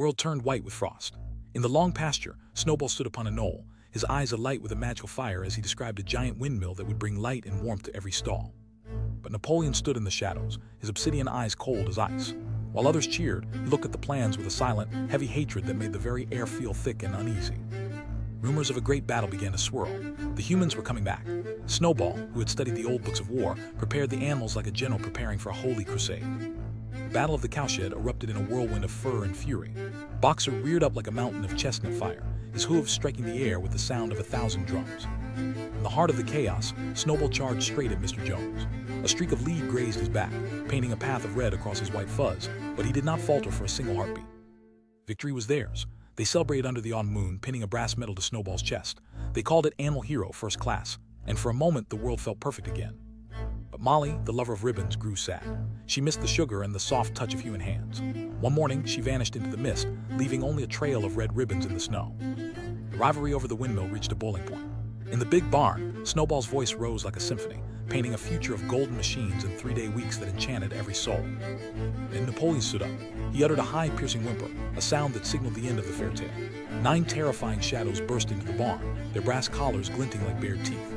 world turned white with frost. In the long pasture, Snowball stood upon a knoll, his eyes alight with a magical fire as he described a giant windmill that would bring light and warmth to every stall. But Napoleon stood in the shadows, his obsidian eyes cold as ice. While others cheered, he looked at the plans with a silent, heavy hatred that made the very air feel thick and uneasy. Rumors of a great battle began to swirl. The humans were coming back. Snowball, who had studied the old books of war, prepared the animals like a general preparing for a holy crusade. The Battle of the Cowshed erupted in a whirlwind of fur and fury. Boxer reared up like a mountain of chestnut fire, his hooves striking the air with the sound of 1,000 drums. In the heart of the chaos, Snowball charged straight at Mr. Jones. A streak of lead grazed his back, painting a path of red across his white fuzz, but he did not falter for a single heartbeat. Victory was theirs. They celebrated under the autumn moon, pinning a brass medal to Snowball's chest. They called it Animal Hero First Class, and for a moment the world felt perfect again. But Molly, the lover of ribbons, grew sad. She missed the sugar and the soft touch of human hands. One morning, she vanished into the mist, leaving only a trail of red ribbons in the snow. The rivalry over the windmill reached a boiling point. In the big barn, Snowball's voice rose like a symphony, painting a future of golden machines and 3-day weeks that enchanted every soul. Then Napoleon stood up. He uttered a high, piercing whimper, a sound that signaled the end of the fair tale. 9 terrifying shadows burst into the barn, their brass collars glinting like bared teeth.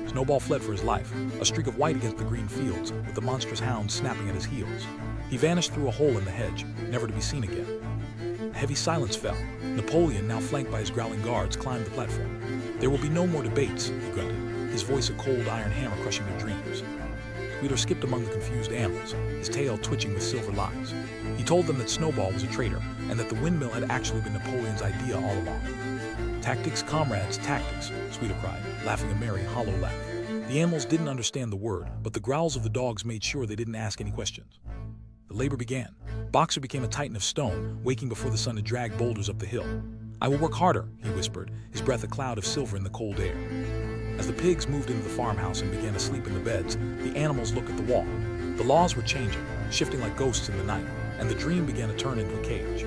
Snowball fled for his life, a streak of white against the green fields, with the monstrous hound snapping at his heels. He vanished through a hole in the hedge, never to be seen again. A heavy silence fell. Napoleon, now flanked by his growling guards, climbed the platform. There will be no more debates, he grunted, his voice a cold iron hammer crushing their dreams. Squealer skipped among the confused animals, his tail twitching with silver lies. He told them that Snowball was a traitor, and that the windmill had actually been Napoleon's idea all along. Tactics, comrades, tactics, Squealer cried, laughing a merry, hollow laugh. The animals didn't understand the word, but the growls of the dogs made sure they didn't ask any questions. The labor began. Boxer became a titan of stone, waking before the sun to drag boulders up the hill. "I will work harder," he whispered, his breath a cloud of silver in the cold air. As the pigs moved into the farmhouse and began to sleep in the beds, the animals looked at the wall. The laws were changing, shifting like ghosts in the night, and the dream began to turn into a cage.